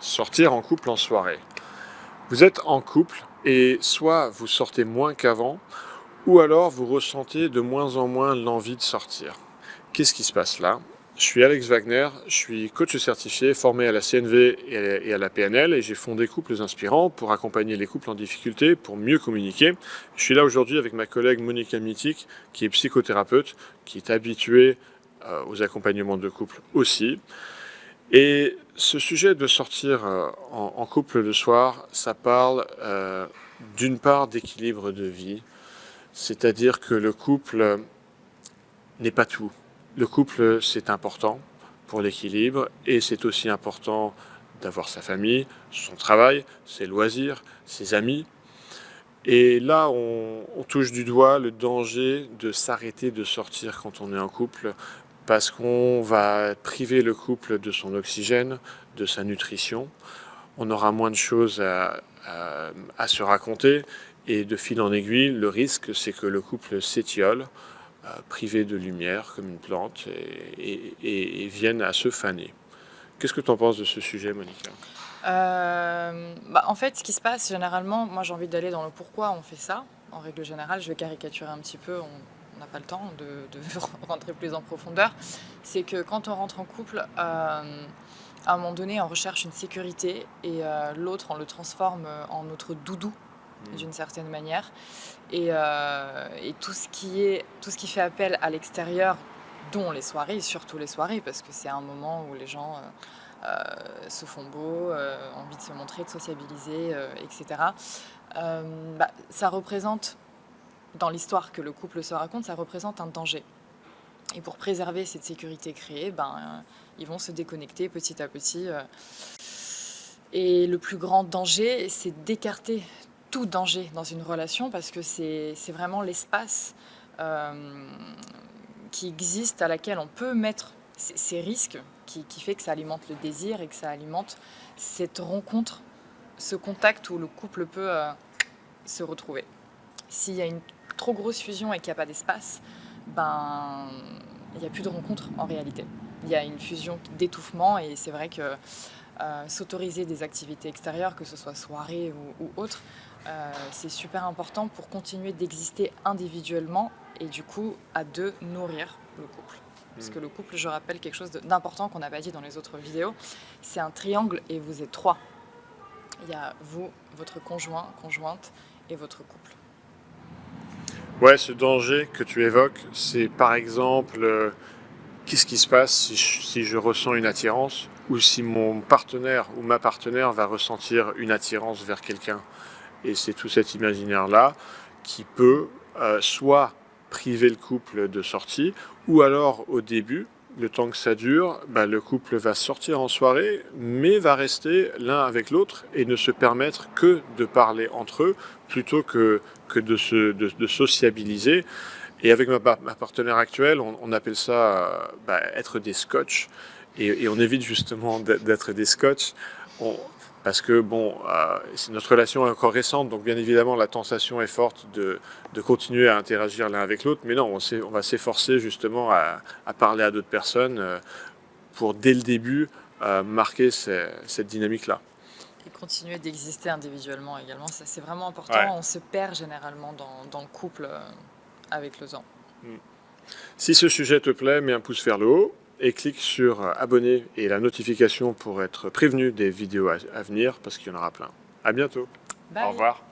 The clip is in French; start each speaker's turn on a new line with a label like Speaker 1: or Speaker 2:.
Speaker 1: Sortir en couple en soirée. Vous êtes en couple et soit vous sortez moins qu'avant, ou alors vous ressentez de moins en moins l'envie de sortir. Qu'est-ce qui se passe là? Je suis Alex Wagner, je suis coach certifié, formé à la CNV et à la PNL, et j'ai fondé Couples Inspirants pour accompagner les couples en difficulté, pour mieux communiquer. Je suis là aujourd'hui avec ma collègue Monica Mitic, qui est psychothérapeute, qui est habituée aux accompagnements de couple aussi. Et ce sujet de sortir en couple le soir, ça parle d'une part d'équilibre de vie, c'est-à-dire que le couple n'est pas tout. Le couple, c'est important pour l'équilibre et c'est aussi important d'avoir sa famille, son travail, ses loisirs, ses amis. Et là, on touche du doigt le danger de s'arrêter de sortir quand on est en couple parce qu'on va priver le couple de son oxygène, de sa nutrition. On aura moins de choses à se raconter et de fil en aiguille, le risque, c'est que le couple s'étiole, privé de lumière comme une plante et vienne à se faner. Qu'est-ce que tu en penses de ce sujet, Monica?
Speaker 2: En fait, ce qui se passe généralement, moi j'ai envie d'aller dans le pourquoi on fait ça. En règle générale, je vais caricaturer un petit peu, on n'a pas le temps de rentrer plus en profondeur. C'est que quand on rentre en couple, à un moment donné, on recherche une sécurité et l'autre, on le transforme en notre doudou d'une certaine manière. Et tout ce qui fait appel à l'extérieur, dont les soirées, surtout les soirées, parce que c'est un moment où les gens se font beaux, envie de se montrer, de sociabiliser, etc. Ça représente, dans l'histoire que le couple se raconte, ça représente un danger. Et pour préserver cette sécurité créée, ils vont se déconnecter petit à petit. Et le plus grand danger, c'est d'écarter tout danger dans une relation parce que c'est vraiment l'espace qui existe à laquelle on peut mettre ces risques qui fait que ça alimente le désir et que ça alimente cette rencontre, ce contact où le couple peut se retrouver. S'il y a une trop grosse fusion et qu'il n'y a pas d'espace, il n'y a plus de rencontre en réalité. Il y a une fusion d'étouffement et c'est vrai que s'autoriser des activités extérieures, que ce soit soirée ou autre, c'est super important pour continuer d'exister individuellement et du coup à deux nourrir le couple. Parce que le couple, je rappelle quelque chose d'important qu'on n'a pas dit dans les autres vidéos, c'est un triangle et vous êtes trois. Il y a vous, votre conjoint, conjointe et votre couple.
Speaker 1: Ouais, ce danger que tu évoques, c'est par exemple, qu'est-ce qui se passe si je ressens une attirance ou si mon partenaire ou ma partenaire va ressentir une attirance vers quelqu'un. Et c'est tout cet imaginaire-là qui peut soit priver le couple de sortie, ou alors au début, le temps que ça dure, le couple va sortir en soirée, mais va rester l'un avec l'autre et ne se permettre que de parler entre eux plutôt que de sociabiliser. Et avec ma partenaire actuelle, on appelle ça être des scotch. Et on évite justement d'être des scotch. Parce que notre relation est encore récente, donc bien évidemment la tentation est forte de continuer à interagir l'un avec l'autre, mais non, on va s'efforcer justement à parler à d'autres personnes pour dès le début marquer cette dynamique-là.
Speaker 2: Et continuer d'exister individuellement également, ça c'est vraiment important.
Speaker 1: Ouais.
Speaker 2: On se perd généralement dans le couple avec le temps.
Speaker 1: Si ce sujet te plaît, mets un pouce vers le haut et clique sur abonner et la notification pour être prévenu des vidéos à venir parce qu'il y en aura plein. À bientôt.
Speaker 2: Bye.
Speaker 1: Au revoir.